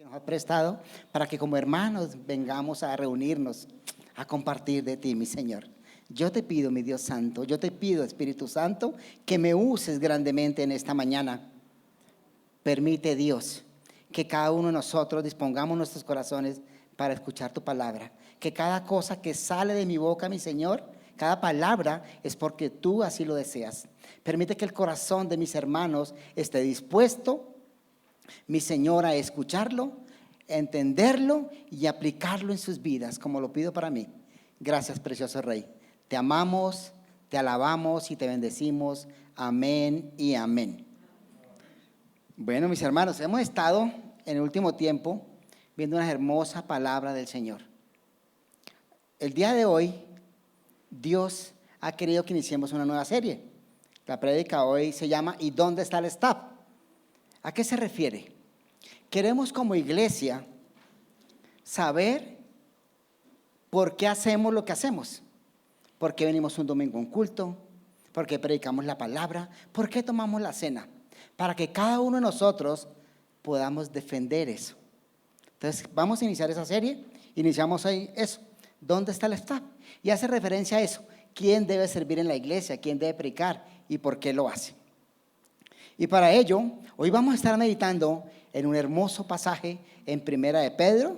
que nos has prestado para que como hermanos vengamos a reunirnos, a compartir de ti, mi Señor. Yo te pido, mi Dios Santo, yo te pido, Espíritu Santo, que me uses grandemente en esta mañana. Permite, Dios, que cada uno de nosotros dispongamos nuestros corazones para escuchar tu palabra. Que cada cosa que sale de mi boca, mi Señor, cada palabra es porque tú así lo deseas. Permite que el corazón de mis hermanos esté dispuesto, mi Señor, a escucharlo, entenderlo y aplicarlo en sus vidas, como lo pido para mí. Gracias, precioso Rey. Te amamos, te alabamos y te bendecimos. Amén y amén. Bueno, mis hermanos, hemos estado en el último tiempo viendo una hermosa palabra del Señor. El día de hoy, Dios ha querido que iniciemos una nueva serie. La prédica hoy se llama ¿Y dónde está el staff? ¿A qué se refiere? Queremos como iglesia saber por qué hacemos lo que hacemos. ¿Por qué venimos un domingo a un culto? ¿Por qué predicamos la palabra? ¿Por qué tomamos la cena? Para que cada uno de nosotros podamos defender eso. Entonces vamos a iniciar esa serie. Iniciamos ahí eso. ¿Dónde está el staff? Y hace referencia a eso. ¿Quién debe servir en la iglesia? ¿Quién debe predicar? ¿Y por qué lo hace? Y para ello, hoy vamos a estar meditando en un hermoso pasaje en Primera de Pedro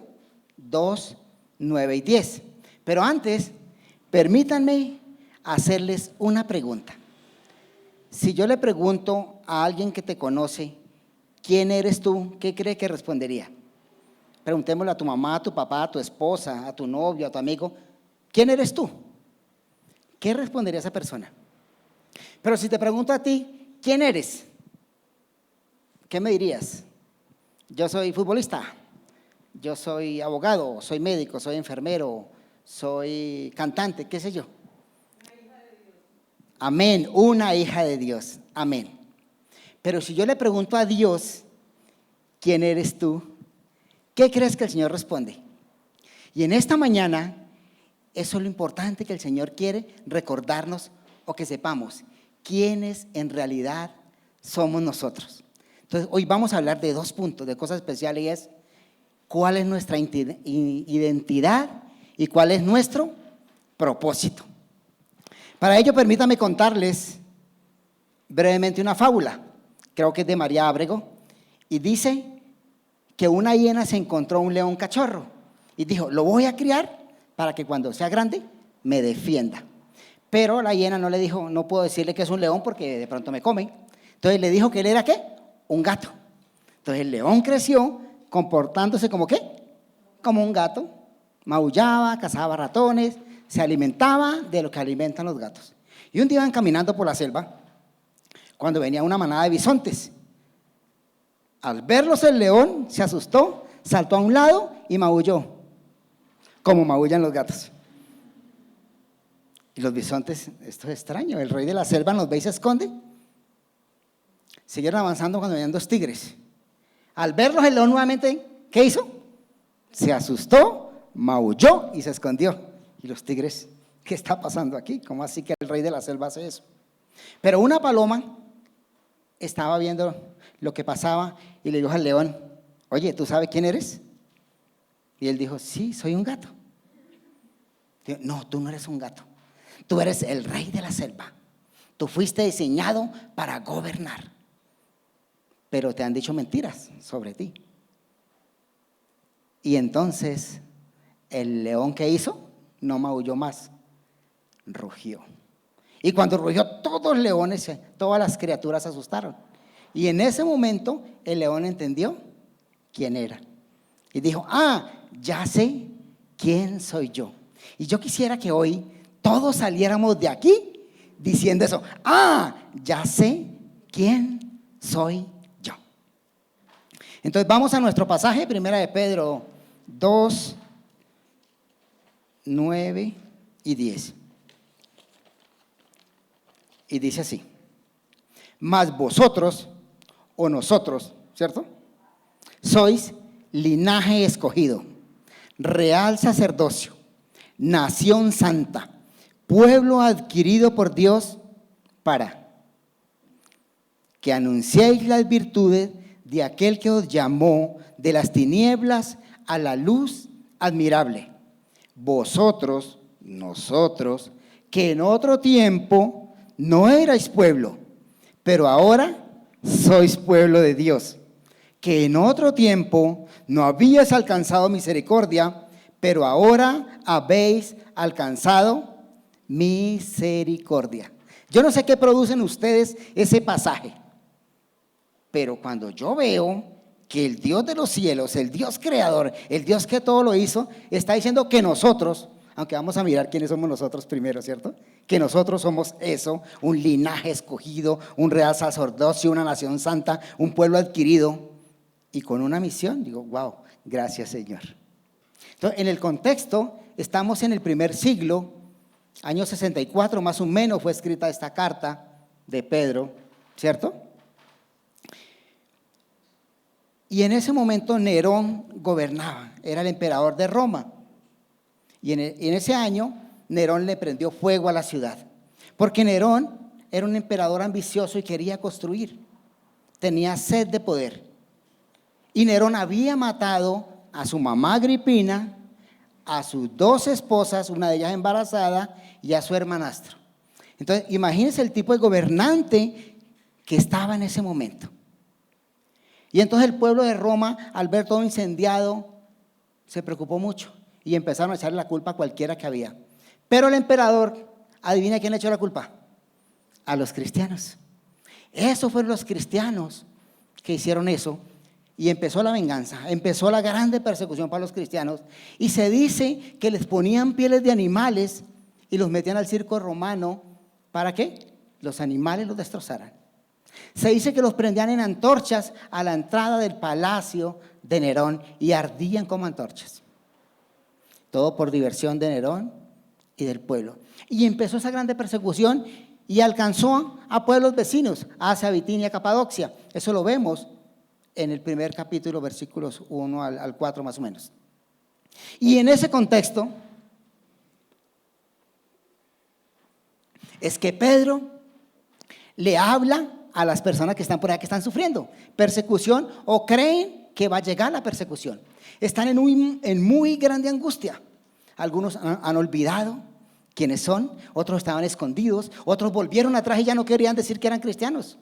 2, 9 y 10. Pero antes, permítanme hacerles una pregunta. Si yo le pregunto a alguien que te conoce, ¿quién eres tú? ¿Qué cree que respondería? Preguntémosle a tu mamá, a tu papá, a tu esposa, a tu novio, a tu amigo, ¿quién eres tú? ¿Qué respondería esa persona? Pero si te pregunto a ti, ¿quién eres? ¿Qué me dirías? Yo soy futbolista, yo soy abogado, soy médico, soy enfermero, soy cantante, qué sé yo. Una hija de Dios. Amén, una hija de Dios, amén. Pero si yo le pregunto a Dios, ¿quién eres tú? ¿Qué crees que el Señor responde? Y en esta mañana, eso es lo importante que el Señor quiere recordarnos o que sepamos quiénes en realidad somos nosotros. Entonces, hoy vamos a hablar de dos puntos, de cosas especiales, y es cuál es nuestra identidad y cuál es nuestro propósito. Para ello, permítame contarles brevemente una fábula, creo que es de María Ábrego, y dice que una hiena se encontró un león cachorro y dijo, lo voy a criar para que cuando sea grande me defienda. Pero la hiena no le dijo, no puedo decirle que es un león porque de pronto me comen. Entonces le dijo que él era ¿qué? Un gato. Entonces el león creció comportándose como ¿qué? Como un gato. Maullaba, cazaba ratones, se alimentaba de lo que alimentan los gatos. Y un día iban caminando por la selva cuando venía una manada de bisontes. Al verlos el león se asustó, saltó a un lado y maulló, como maullan los gatos. Y los bisontes, esto es extraño, el rey de la selva nos ve y se esconde. Siguieron avanzando cuando venían dos tigres. Al verlos el león nuevamente, ¿qué hizo? Se asustó, maulló y se escondió. Y los tigres, ¿qué está pasando aquí? ¿Cómo así que el rey de la selva hace eso? Pero una paloma estaba viendo lo que pasaba y le dijo al león, oye, ¿tú sabes quién eres? Y él dijo, sí, soy un gato. Dijo, no, tú no eres un gato, tú eres el rey de la selva. Tú fuiste diseñado para gobernar, pero te han dicho mentiras sobre ti. Y entonces el león, ¿qué hizo? No maulló más, rugió. Y cuando rugió, todos los leones, todas las criaturas se asustaron. Y en ese momento el león entendió quién era. Y dijo, ya sé quién soy yo. Y yo quisiera que hoy todos saliéramos de aquí diciendo eso. Ya sé quién soy yo. Entonces vamos a nuestro pasaje, Primera de Pedro 2, 9 y 10. Y dice así, mas vosotros o nosotros, ¿cierto? Sois linaje escogido, real sacerdocio, nación santa, pueblo adquirido por Dios para que anunciéis las virtudes de aquel que os llamó de las tinieblas a la luz admirable. Vosotros, nosotros, que en otro tiempo no erais pueblo, pero ahora sois pueblo de Dios, que en otro tiempo no habíais alcanzado misericordia, pero ahora habéis alcanzado misericordia. Yo no sé qué producen ustedes ese pasaje, pero cuando yo veo que el Dios de los cielos, el Dios creador, el Dios que todo lo hizo, está diciendo que nosotros, aunque vamos a mirar quiénes somos nosotros primero, ¿cierto? Que nosotros somos eso, un linaje escogido, un real sacerdocio, una nación santa, un pueblo adquirido y con una misión. Digo, wow, gracias Señor. Entonces, en el contexto, estamos en el primer siglo, año 64 más o menos fue escrita esta carta de Pedro, ¿cierto? Y en ese momento Nerón gobernaba, era el emperador de Roma. Y en ese año Nerón le prendió fuego a la ciudad, porque Nerón era un emperador ambicioso y quería construir, tenía sed de poder. Y Nerón había matado a su mamá Agripina, a sus 2 esposas, una de ellas embarazada, y a su hermanastro. Entonces, imagínense el tipo de gobernante que estaba en ese momento. Y entonces el pueblo de Roma, al ver todo incendiado, se preocupó mucho y empezaron a echarle la culpa a cualquiera que había. Pero el emperador, adivina quién le echó la culpa, a los cristianos. Esos fueron los cristianos que hicieron eso. Y empezó la venganza, empezó la grande persecución para los cristianos. Y se dice que les ponían pieles de animales y los metían al circo romano. ¿Para qué? Los animales los destrozaran. Se dice que los prendían en antorchas a la entrada del palacio de Nerón y ardían como antorchas. Todo por diversión de Nerón y del pueblo. Y empezó esa grande persecución y alcanzó a pueblos vecinos, Asia, Bitinia, Capadocia. Eso lo vemos en el primer capítulo, versículos 1 al 4 más o menos. Y en ese contexto es que Pedro le habla a las personas que están por allá, que están sufriendo persecución o creen que va a llegar la persecución. Están en muy grande angustia. Algunos han olvidado quiénes son, otros estaban escondidos, otros volvieron atrás y ya no querían decir que eran cristianos,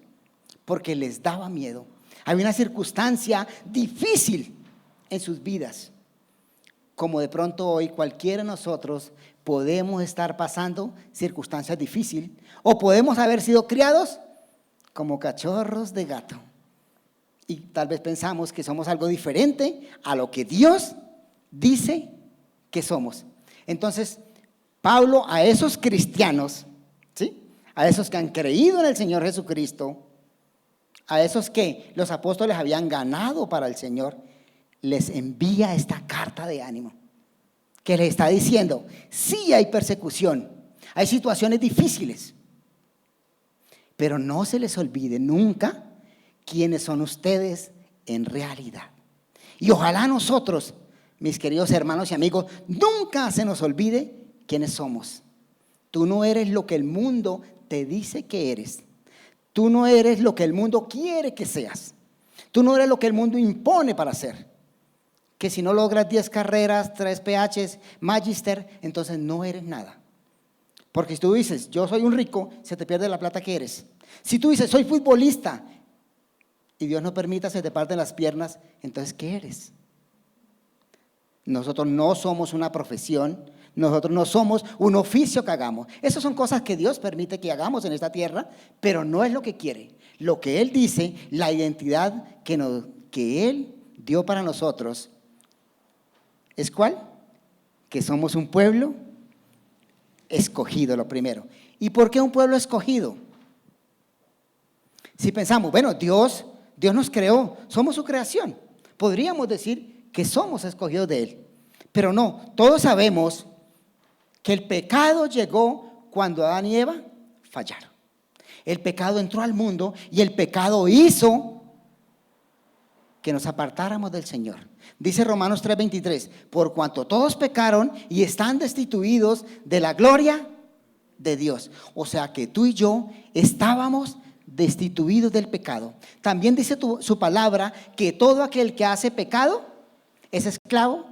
porque les daba miedo. Había una circunstancia difícil en sus vidas, como de pronto hoy cualquiera de nosotros podemos estar pasando circunstancias difíciles o podemos haber sido criados como cachorros de gato y tal vez pensamos que somos algo diferente a lo que Dios dice que somos. Entonces, Pablo a esos cristianos, ¿sí?, a esos que han creído en el Señor Jesucristo, a esos que los apóstoles habían ganado para el Señor, les envía esta carta de ánimo, que les está diciendo, sí hay persecución, hay situaciones difíciles, pero no se les olvide nunca quiénes son ustedes en realidad. Y ojalá nosotros, mis queridos hermanos y amigos, nunca se nos olvide quiénes somos. Tú no eres lo que el mundo te dice que eres. Tú no eres lo que el mundo quiere que seas. Tú no eres lo que el mundo impone para ser. Que si no logras 10 carreras, 3 PHs, Magister, entonces no eres nada. Porque si tú dices, yo soy un rico, se te pierde la plata que eres. Si tú dices, soy futbolista, y Dios no permita se te parten las piernas, entonces ¿qué eres? Nosotros no somos una profesión, nosotros no somos un oficio que hagamos. Esas son cosas que Dios permite que hagamos en esta tierra, pero no es lo que quiere. Lo que Él dice, la identidad que Él dio para nosotros, ¿es cuál? Que somos un pueblo escogido, lo primero. ¿Y por qué un pueblo escogido? Si pensamos, bueno, Dios nos creó, somos su creación. Podríamos decir que somos escogidos de Él, pero no, todos sabemos que el pecado llegó cuando Adán y Eva fallaron. El pecado entró al mundo y el pecado hizo que nos apartáramos del Señor. Dice Romanos 3:23, por cuanto todos pecaron y están destituidos de la gloria de Dios. O sea que tú y yo estábamos destituidos del pecado. También dice su palabra que todo aquel que hace pecado es esclavo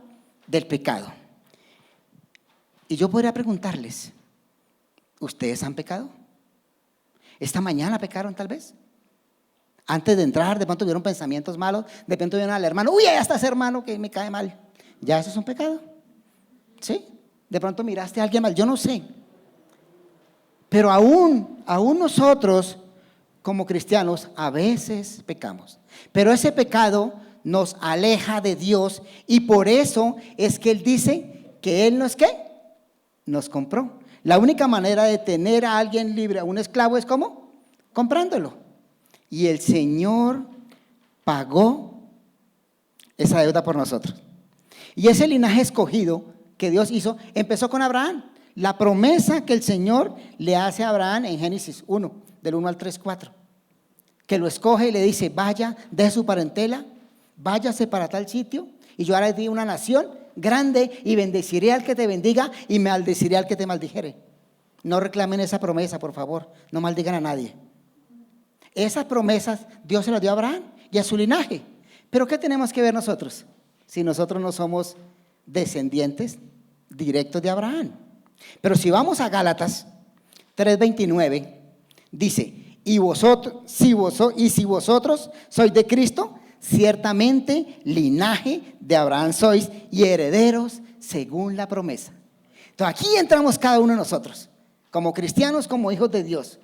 del pecado. Y yo podría preguntarles, ¿ustedes han pecado? ¿Esta mañana pecaron tal vez? Antes de entrar, de pronto tuvieron pensamientos malos, de pronto vieron al hermano, uy, allá está ese hermano que me cae mal. ¿Ya eso es un pecado? ¿Sí? De pronto miraste a alguien mal, yo no sé. Pero aún nosotros como cristianos a veces pecamos. Pero ese pecado nos aleja de Dios y por eso es que Él dice que Él nos, ¿qué? Nos compró. La única manera de tener a alguien libre, a un esclavo, es ¿cómo? Comprándolo. Y el Señor pagó esa deuda por nosotros. Y ese linaje escogido que Dios hizo empezó con Abraham. La promesa que el Señor le hace a Abraham en Génesis 1, del 1 al 3, 4. Que lo escoge y le dice, vaya de su parentela, váyase para tal sitio y yo haré de ti una nación grande y bendeciré al que te bendiga y maldeciré al que te maldijere. No reclamen esa promesa, por favor, no maldigan a nadie. Esas promesas Dios se las dio a Abraham y a su linaje. Pero ¿qué tenemos que ver nosotros? Si nosotros no somos descendientes directos de Abraham. Pero si vamos a Gálatas 3:29, dice, si vosotros sois de Cristo, ciertamente linaje de Abraham sois y herederos según la promesa. Entonces aquí entramos cada uno de nosotros, como cristianos, como hijos de Dios,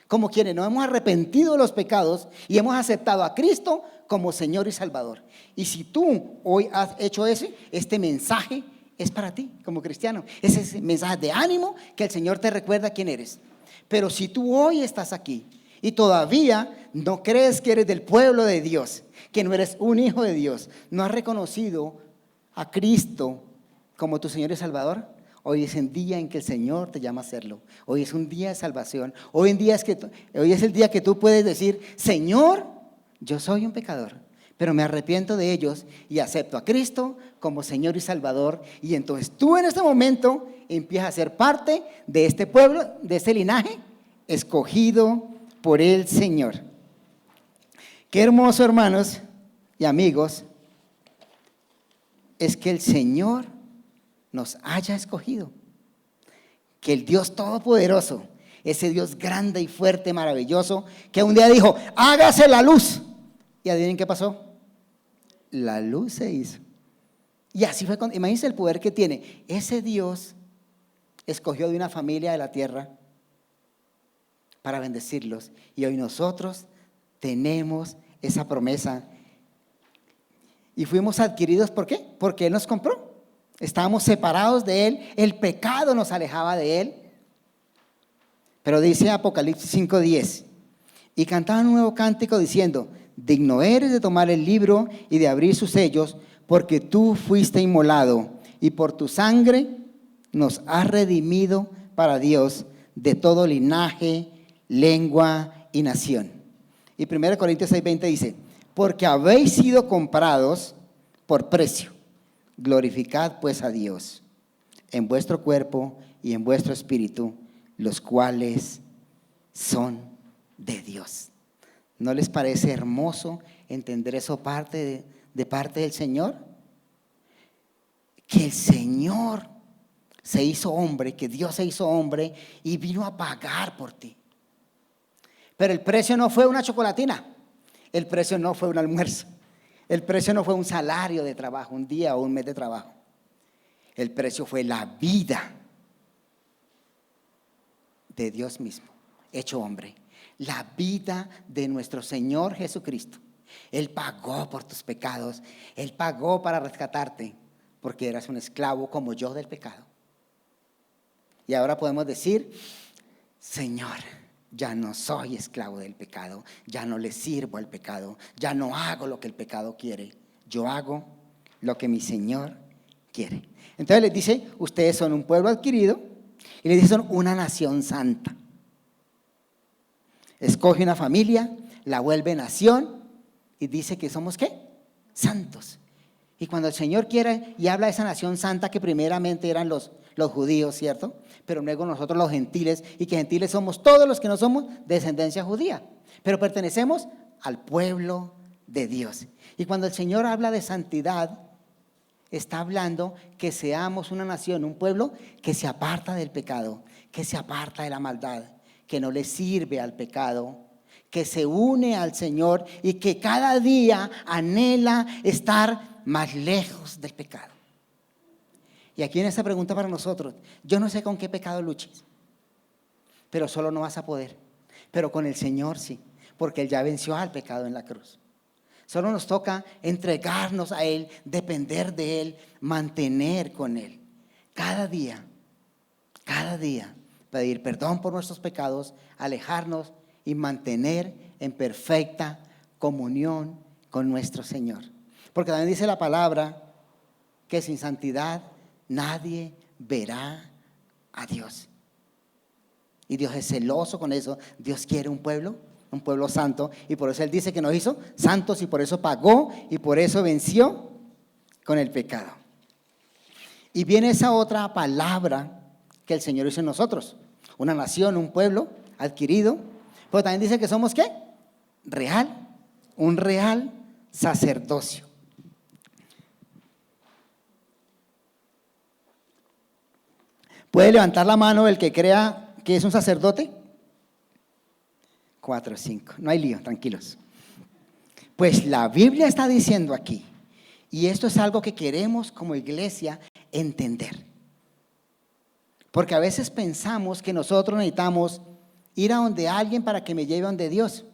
como quienes nos hemos arrepentido de los pecados y hemos aceptado a Cristo como Señor y Salvador. Y si tú hoy has hecho eso, este mensaje es para ti como cristiano. Ese es el mensaje de ánimo que el Señor te recuerda quién eres. Pero si tú hoy estás aquí y todavía no crees que eres del pueblo de Dios, que no eres un hijo de Dios, no has reconocido a Cristo como tu Señor y Salvador, hoy es el día en que el Señor te llama a hacerlo. Hoy es un día de salvación. Hoy es el día que tú puedes decir, Señor, yo soy un pecador, pero me arrepiento de ellos y acepto a Cristo como Señor y Salvador. Y entonces tú en este momento empiezas a ser parte de este pueblo, de este linaje escogido por el Señor. Qué hermoso, hermanos y amigos, es que el Señor nos haya escogido. Que el Dios Todopoderoso, ese Dios grande y fuerte, maravilloso, que un día dijo, hágase la luz. Y adivinen qué pasó. La luz se hizo. Y así fue. Imagínense el poder que tiene. Ese Dios escogió de una familia de la tierra para bendecirlos. Y hoy nosotros tenemos esa promesa. Y fuimos adquiridos, ¿por qué? Porque Él nos compró. Estábamos separados de Él. El pecado nos alejaba de Él. Pero dice Apocalipsis 5:10. Y cantaban un nuevo cántico diciendo, digno eres de tomar el libro y de abrir sus sellos, porque tú fuiste inmolado y por tu sangre nos has redimido para Dios de todo linaje, lengua y nación. Y 1 Corintios 6:20 dice, porque habéis sido comprados por precio. Glorificad pues a Dios en vuestro cuerpo y en vuestro espíritu, los cuales son de Dios. ¿No les parece hermoso entender eso de parte del Señor? Que el Señor se hizo hombre, que Dios se hizo hombre y vino a pagar por ti. Pero el precio no fue una chocolatina, el precio no fue un almuerzo, el precio no fue un salario de trabajo, un día o un mes de trabajo. El precio fue la vida de Dios mismo, hecho hombre. La vida de nuestro Señor Jesucristo. Él pagó por tus pecados. Él pagó para rescatarte, porque eras un esclavo como yo del pecado. Y ahora podemos decir, Señor, ya no soy esclavo del pecado, ya no le sirvo al pecado, ya no hago lo que el pecado quiere, yo hago lo que mi Señor quiere. Entonces les dice, ustedes son un pueblo adquirido, y les dice, son una nación santa. Escoge una familia, la vuelve nación y dice que somos ¿qué? Santos. Y cuando el Señor quiere y habla de esa nación santa que primeramente eran los judíos, ¿cierto? Pero luego nosotros los gentiles, y que gentiles somos todos los que no somos descendencia judía. pero pertenecemos al pueblo de Dios. Y cuando el Señor habla de santidad, está hablando que seamos una nación, un pueblo que se aparta del pecado, que se aparta de la maldad, que no le sirve al pecado, que se une al Señor y que cada día anhela estar más lejos del pecado. Y aquí en esta pregunta para nosotros, yo no sé con qué pecado luches, pero solo no vas a poder. Pero con el Señor sí, porque Él ya venció al pecado en la cruz. Solo nos toca entregarnos a Él, depender de Él, mantener con Él. Cada día, pedir perdón por nuestros pecados, alejarnos y mantener en perfecta comunión con nuestro Señor. Porque también dice la palabra que sin santidad nadie verá a Dios. Y Dios es celoso con eso. Dios quiere un pueblo santo, y por eso Él dice que nos hizo santos, y por eso pagó, y por eso venció con el pecado. Y viene esa otra palabra que el Señor hizo en nosotros: una nación, un pueblo adquirido, pero también dice que somos ¿qué? Un real sacerdocio. ¿Puede levantar la mano el que crea que es un sacerdote? 4 o 5, no hay lío, tranquilos. Pues la Biblia está diciendo aquí, y esto es algo que queremos como iglesia entender, porque a veces pensamos que nosotros necesitamos ir a donde alguien para que me lleve a donde Dios.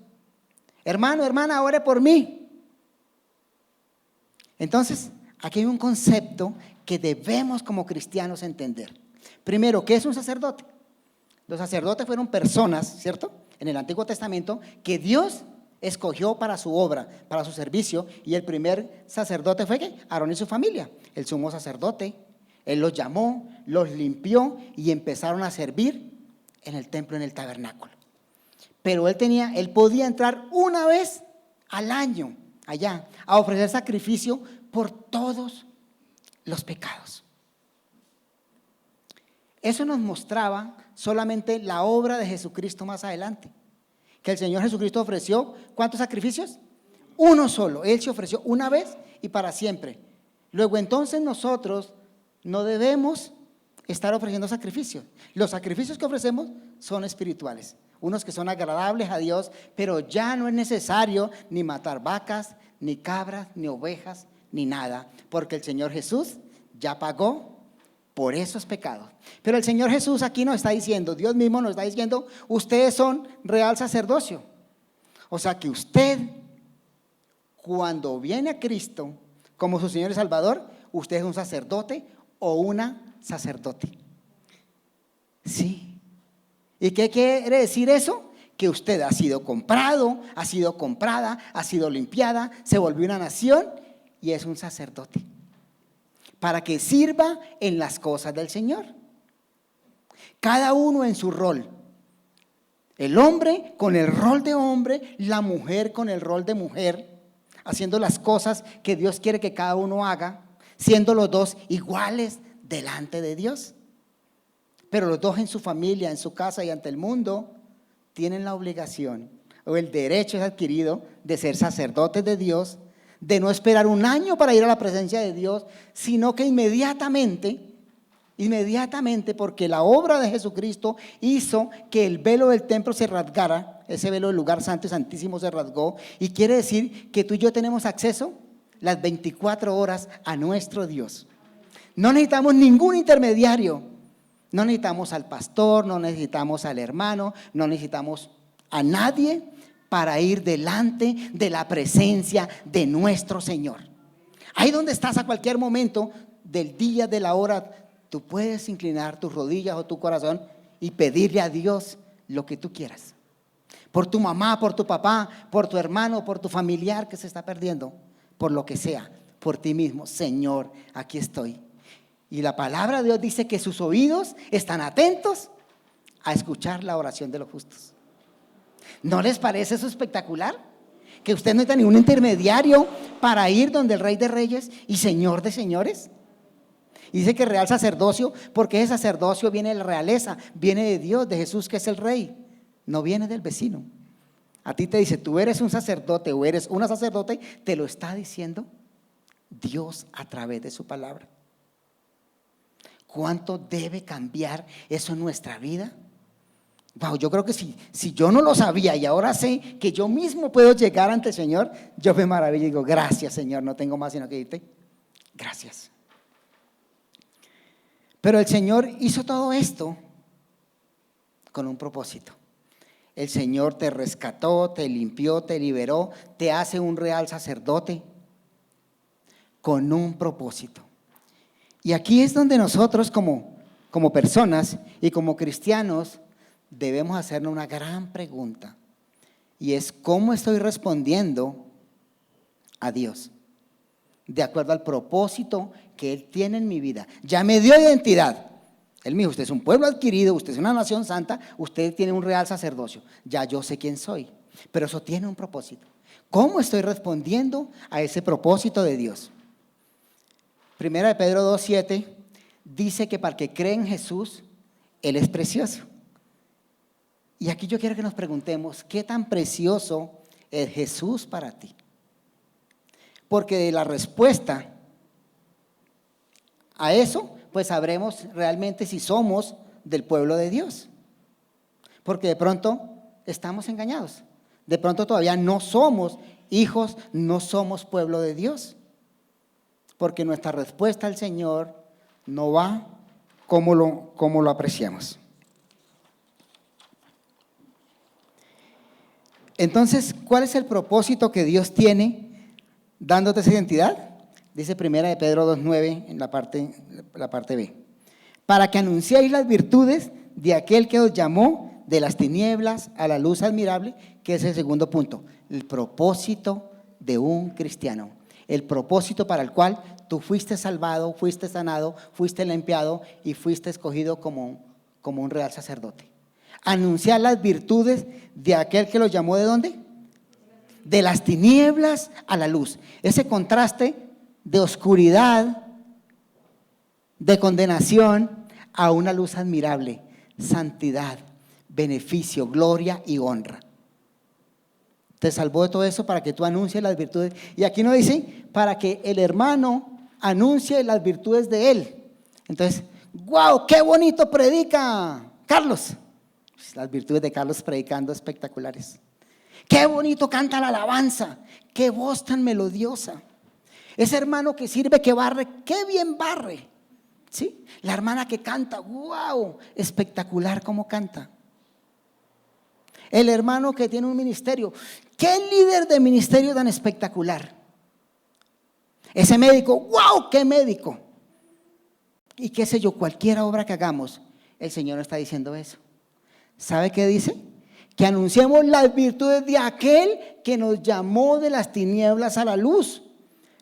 Hermano, hermana, ore por mí. Entonces, aquí hay un concepto que debemos como cristianos entender. Primero, ¿qué es un sacerdote? Los sacerdotes fueron personas, ¿cierto?, en el Antiguo Testamento, que Dios escogió para su obra, para su servicio. Y el primer sacerdote fue ¿qué? Aarón y su familia, el sumo sacerdote. Él los llamó, los limpió y empezaron a servir en el templo, en el tabernáculo. Pero él podía entrar una vez al año allá a ofrecer sacrificio por todos los pecados. Eso nos mostraba solamente la obra de Jesucristo más adelante, que el Señor Jesucristo ofreció ¿cuántos sacrificios? Uno solo. Él se ofreció una vez y para siempre. Luego entonces nosotros no debemos estar ofreciendo sacrificios. Los sacrificios que ofrecemos son espirituales, unos que son agradables a Dios, pero ya no es necesario ni matar vacas, ni cabras, ni ovejas, ni nada, porque el Señor Jesús ya pagó por esos pecados. Pero el Señor Jesús aquí nos está diciendo, Dios mismo nos está diciendo, ustedes son real sacerdocio. O sea que usted, cuando viene a Cristo como su Señor y Salvador, usted es un sacerdote o una sacerdote. Sí. ¿Y qué quiere decir eso? Que usted ha sido comprado, ha sido comprada, ha sido limpiada, se volvió una nación y es un sacerdote, para que sirva en las cosas del Señor. Cada uno en su rol. El hombre con el rol de hombre, la mujer con el rol de mujer, haciendo las cosas que Dios quiere que cada uno haga, siendo los dos iguales delante de Dios. Pero los dos en su familia, en su casa y ante el mundo, tienen la obligación o el derecho es adquirido de ser sacerdotes de Dios, de no esperar un año para ir a la presencia de Dios, sino que inmediatamente, porque la obra de Jesucristo hizo que el velo del templo se rasgara, ese velo del lugar santo y santísimo se rasgó, y quiere decir que tú y yo tenemos acceso las 24 horas a nuestro Dios. No necesitamos ningún intermediario, no necesitamos al pastor, no necesitamos al hermano, no necesitamos a nadie para ir delante de la presencia de nuestro Señor. Ahí donde estás a cualquier momento del día, de la hora, tú puedes inclinar tus rodillas o tu corazón y pedirle a Dios lo que tú quieras. Por tu mamá, por tu papá, por tu hermano, por tu familiar que se está perdiendo, por lo que sea, por ti mismo. Señor, aquí estoy. Y la palabra de Dios dice que sus oídos están atentos a escuchar la oración de los justos. ¿No les parece eso espectacular? Que usted no necesita ningún intermediario para ir donde el Rey de Reyes y Señor de Señores. Y dice que real sacerdocio, porque ese sacerdocio viene de la realeza, viene de Dios, de Jesús que es el Rey, no viene del vecino. a ti te dice, tú eres un sacerdote o eres una sacerdote, te lo está diciendo Dios a través de su palabra. ¿Cuánto debe cambiar eso en nuestra vida? Wow, yo creo que si yo no lo sabía y ahora sé que yo mismo puedo llegar ante el Señor, yo me maravillo y digo, gracias Señor, no tengo más sino que decirte, gracias. Pero el Señor hizo todo esto con un propósito. El Señor te rescató, te limpió, te liberó, te hace un real sacerdote con un propósito. Y aquí es donde nosotros como personas y como cristianos debemos hacernos una gran pregunta. Y es, ¿cómo estoy respondiendo a Dios? De acuerdo al propósito que Él tiene en mi vida. Ya me dio identidad. Él me dijo, usted es un pueblo adquirido, usted es una nación santa, usted tiene un real sacerdocio. Ya yo sé quién soy, pero eso tiene un propósito. ¿Cómo estoy respondiendo a ese propósito de Dios? Primera de Pedro 2:7 dice que para el que cree en Jesús, Él es precioso. Y aquí yo quiero que nos preguntemos, ¿qué tan precioso es Jesús para ti? Porque de la respuesta a eso, pues sabremos realmente si somos del pueblo de Dios. Porque de pronto estamos engañados. De pronto todavía no somos hijos, no somos pueblo de Dios. Porque nuestra respuesta al Señor no va como lo apreciamos. Entonces, ¿cuál es el propósito que Dios tiene dándote esa identidad? Dice primera de Pedro 2:9 en la parte B. Para que anunciéis las virtudes de aquel que os llamó de las tinieblas a la luz admirable, que es el segundo punto. El propósito de un cristiano. El propósito para el cual tú fuiste salvado, fuiste sanado, fuiste limpiado y fuiste escogido como un real sacerdote. Anunciar las virtudes de aquel que los llamó, ¿de dónde? De las tinieblas a la luz. Ese contraste de oscuridad, de condenación a una luz admirable, santidad, beneficio, gloria y honra. Te salvó de todo eso para que tú anuncies las virtudes. Y aquí no dice para que el hermano anuncie las virtudes de él. Entonces, ¡wow! ¡Qué bonito predica Carlos! Las virtudes de Carlos predicando espectaculares. ¡Qué bonito canta la alabanza! ¡Qué voz tan melodiosa! Ese hermano que sirve, que barre, ¡qué bien barre! ¿Sí? La hermana que canta, ¡wow! Espectacular cómo canta. El hermano que tiene un ministerio, ¡qué líder de ministerio tan espectacular! Ese médico, ¡wow! ¡Qué médico! Y qué sé yo, cualquier obra que hagamos, el Señor está diciendo eso. ¿Sabe qué dice? Que anunciemos las virtudes de aquel que nos llamó de las tinieblas a la luz.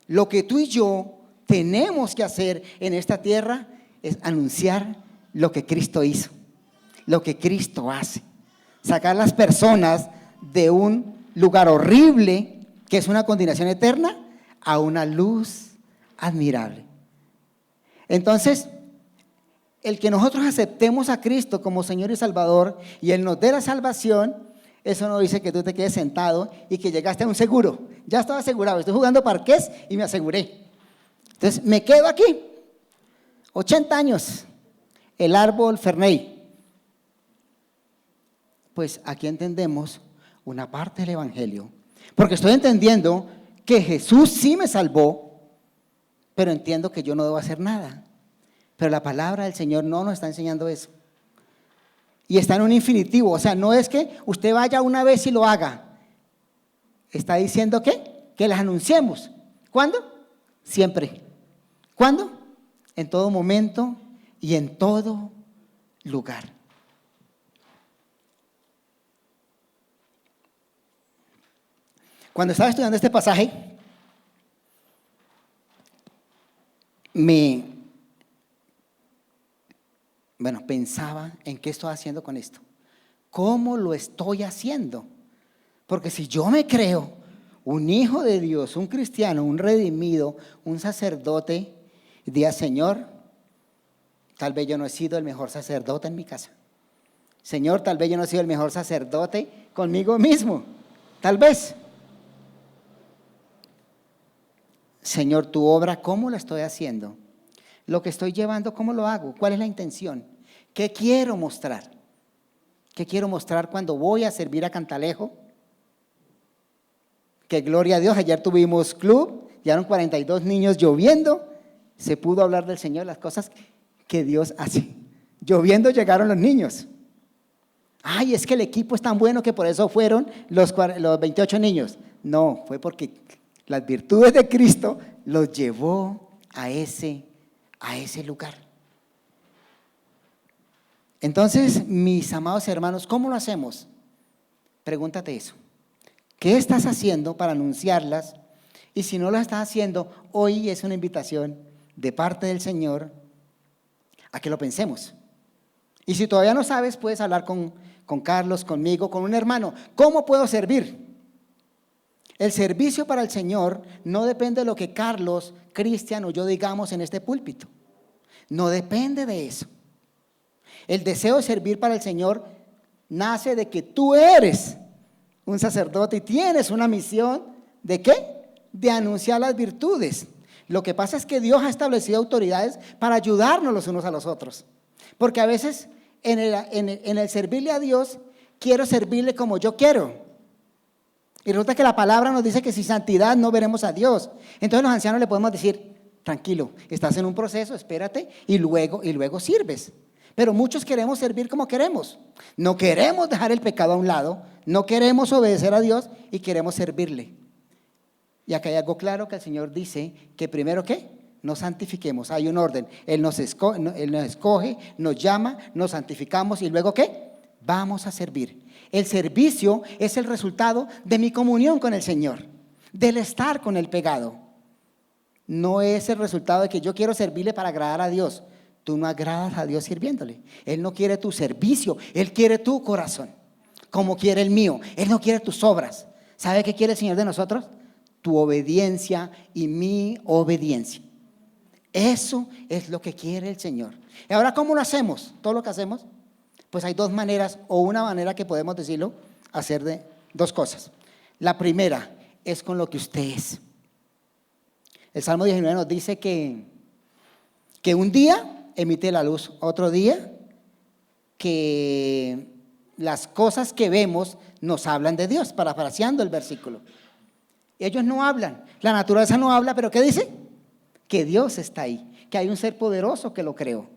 Lo que tú y yo tenemos que hacer en esta tierra es anunciar lo que Cristo hizo, lo que Cristo hace. Sacar las personas de un lugar horrible, que es una condenación eterna, a una luz admirable. Entonces, el que nosotros aceptemos a Cristo como Señor y Salvador y Él nos dé la salvación, eso no dice que tú te quedes sentado y que llegaste a un seguro. Ya estaba asegurado, estoy jugando parqués y me aseguré. Entonces me quedo aquí, 80 años, el árbol Ferney. Pues aquí entendemos una parte del Evangelio, porque estoy entendiendo que Jesús sí me salvó, pero entiendo que yo no debo hacer nada. Pero la palabra del Señor no nos está enseñando eso. Y está en un infinitivo, o sea, no es que usted vaya una vez y lo haga. Está diciendo que las anunciemos. ¿Cuándo? Siempre. ¿Cuándo? En todo momento y en todo lugar. Cuando estaba estudiando este pasaje, pensaba en qué estoy haciendo con esto. ¿Cómo lo estoy haciendo? Porque si yo me creo un hijo de Dios, un cristiano, un redimido, un sacerdote, diga, Señor, tal vez yo no he sido el mejor sacerdote en mi casa. Señor, tal vez yo no he sido el mejor sacerdote conmigo mismo. Tal vez, Señor, tu obra, ¿cómo la estoy haciendo? Lo que estoy llevando, ¿cómo lo hago? ¿Cuál es la intención? ¿Qué quiero mostrar? ¿Qué quiero mostrar cuando voy a servir a Cantalejo? Que gloria a Dios, ayer tuvimos club, llegaron 42 niños lloviendo, se pudo hablar del Señor, las cosas que Dios hace. Lloviendo llegaron los niños. Ay, es que el equipo es tan bueno que por eso fueron los 28 niños. No, fue porque las virtudes de Cristo los llevó a ese lugar. Entonces, mis amados hermanos, ¿cómo lo hacemos? Pregúntate eso. ¿Qué estás haciendo para anunciarlas? Y si no lo estás haciendo, hoy es una invitación de parte del Señor a que lo pensemos. Y si todavía no sabes, puedes hablar con Carlos, conmigo, con un hermano. ¿Cómo puedo servir? El servicio para el Señor no depende de lo que Carlos, Cristian o yo digamos en este púlpito. No depende de eso. El deseo de servir para el Señor nace de que tú eres un sacerdote y tienes una misión ¿de qué? De anunciar las virtudes. Lo que pasa es que Dios ha establecido autoridades para ayudarnos los unos a los otros. Porque a veces en el servirle a Dios, quiero servirle como yo quiero. Y resulta que la palabra nos dice que sin santidad no veremos a Dios. Entonces los ancianos le podemos decir, tranquilo, estás en un proceso, espérate y luego sirves. Pero muchos queremos servir como queremos. No queremos dejar el pecado a un lado, no queremos obedecer a Dios y queremos servirle. Y acá hay algo claro que el Señor dice que primero ¿qué? Nos santifiquemos, hay un orden. Él nos escoge, nos llama, nos santificamos y luego ¿qué? Vamos a servir. El servicio es el resultado de mi comunión con el Señor, del estar con el pegado. No es el resultado de que yo quiero servirle para agradar a Dios. Tú no agradas a Dios sirviéndole. Él no quiere tu servicio, Él quiere tu corazón, como quiere el mío. Él no quiere tus obras. ¿Sabe qué quiere el Señor de nosotros? Tu obediencia y mi obediencia. Eso es lo que quiere el Señor. Y ahora, ¿cómo lo hacemos? Todo lo que hacemos, pues hay dos maneras, o una manera que podemos decirlo, hacer de dos cosas. La primera es con lo que usted es. El Salmo 19 nos dice que un día emite la luz, otro día que las cosas que vemos nos hablan de Dios, parafraseando el versículo. Ellos no hablan, la naturaleza no habla, pero ¿qué dice? Que Dios está ahí, que hay un ser poderoso que lo creó.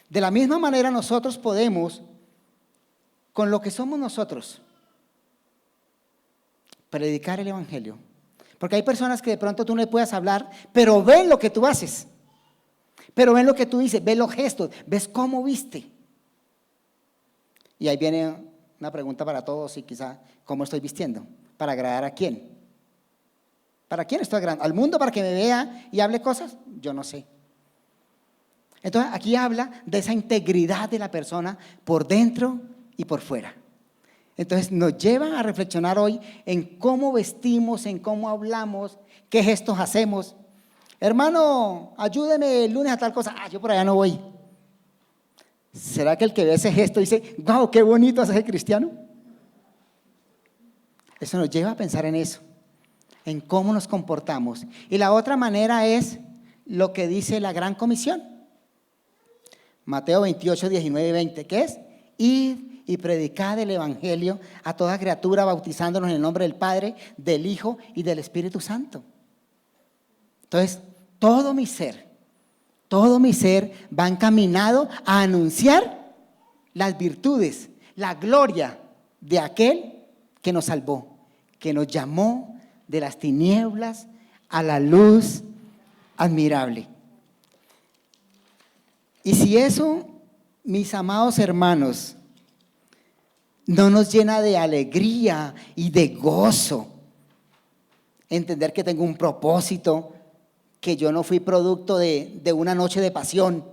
De la misma manera nosotros podemos, con lo que somos nosotros, predicar el evangelio. Porque hay personas que de pronto tú no le puedes hablar, pero ven lo que tú haces, pero ven lo que tú dices, ven los gestos, ves cómo viste. Y ahí viene una pregunta para todos y quizá, ¿cómo estoy vistiendo? ¿Para agradar a quién? ¿Para quién estoy agradando? ¿Al mundo para que me vea y hable cosas? Yo no sé. Entonces aquí habla de esa integridad de la persona por dentro y por fuera. Entonces nos lleva a reflexionar hoy en cómo vestimos, en cómo hablamos, qué gestos hacemos. Hermano, ayúdeme el lunes a tal cosa. Yo por allá no voy. ¿Será que el que ve ese gesto dice, wow, qué bonito hace ese cristiano? Eso nos lleva a pensar en eso, en cómo nos comportamos. Y la otra manera es lo que dice la Gran Comisión. Mateo 28, 19 y 20, ¿qué es? Id y predicad el evangelio a toda criatura, bautizándonos en el nombre del Padre, del Hijo y del Espíritu Santo. Entonces, todo mi ser va encaminado a anunciar las virtudes, la gloria de aquel que nos salvó, que nos llamó de las tinieblas a la luz admirable. Y si eso, mis amados hermanos, no nos llena de alegría y de gozo, entender que tengo un propósito, que yo no fui producto de una noche de pasión,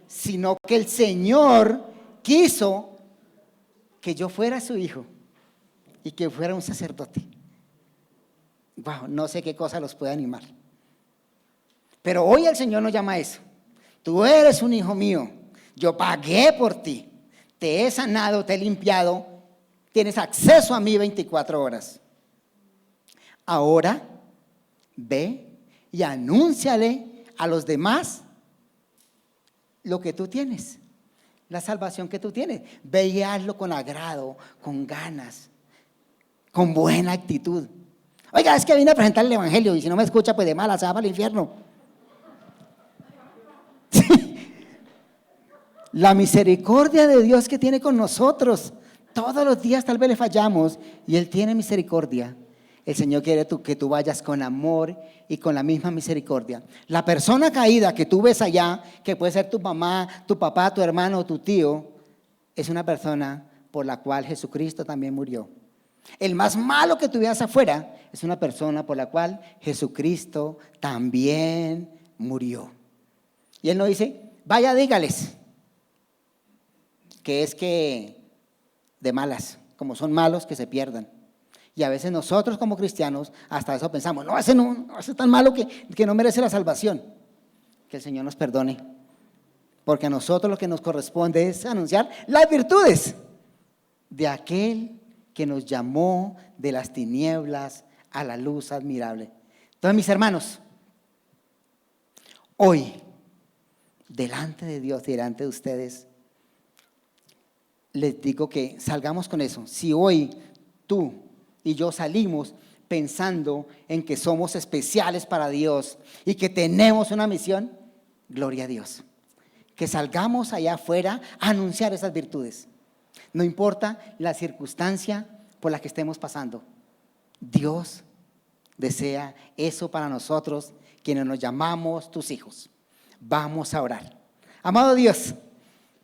sino que el Señor quiso que yo fuera su hijo y que fuera un sacerdote. Wow, no sé qué cosa los puede animar. Pero hoy el Señor nos llama a eso. Tú eres un hijo mío, yo pagué por ti, te he sanado, te he limpiado, tienes acceso a mí 24 horas. Ahora ve y anúnciale a los demás lo que tú tienes, la salvación que tú tienes. Ve y hazlo con agrado, con ganas, con buena actitud. Oiga, es que vine a presentar el evangelio y si no me escucha, pues de mala se va para el infierno. La misericordia de Dios que tiene con nosotros. Todos los días tal vez le fallamos y Él tiene misericordia. El Señor quiere que tú vayas con amor y con la misma misericordia. La persona caída que tú ves allá, que puede ser tu mamá, tu papá, tu hermano o tu tío, es una persona por la cual Jesucristo también murió. El más malo que tú veas afuera es una persona por la cual Jesucristo también murió. Y Él no dice, vaya, dígales que es que de malas, como son malos, que se pierdan. Y a veces nosotros como cristianos hasta eso pensamos, no, ese es tan malo que no merece la salvación. Que el Señor nos perdone, porque a nosotros lo que nos corresponde es anunciar las virtudes de aquel que nos llamó de las tinieblas a la luz admirable. Entonces, mis hermanos, hoy, delante de Dios y delante de ustedes, les digo que salgamos con eso. Si hoy tú y yo salimos pensando en que somos especiales para Dios y que tenemos una misión, gloria a Dios. Que salgamos allá afuera a anunciar esas virtudes. No importa la circunstancia por la que estemos pasando. Dios desea eso para nosotros, quienes nos llamamos tus hijos. Vamos a orar. Amado Dios,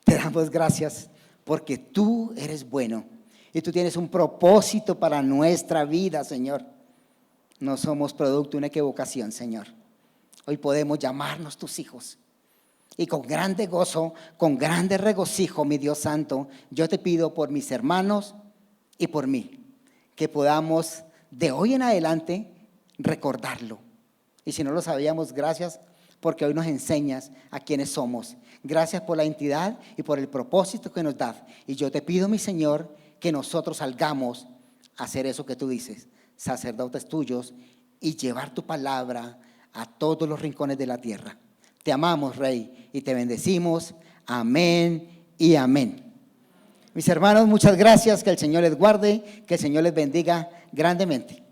te damos gracias porque tú eres bueno y tú tienes un propósito para nuestra vida, Señor. No somos producto de una equivocación, Señor. Hoy podemos llamarnos tus hijos. Y con grande gozo, con grande regocijo, mi Dios santo, yo te pido por mis hermanos y por mí, que podamos de hoy en adelante recordarlo. Y si no lo sabíamos, gracias porque hoy nos enseñas a quiénes somos. Gracias por la identidad y por el propósito que nos das. Y yo te pido, mi Señor, que nosotros salgamos a hacer eso que tú dices, sacerdotes tuyos, y llevar tu palabra a todos los rincones de la tierra. Te amamos, Rey, y te bendecimos. Amén y amén. Mis hermanos, muchas gracias. Que el Señor les guarde, que el Señor les bendiga grandemente.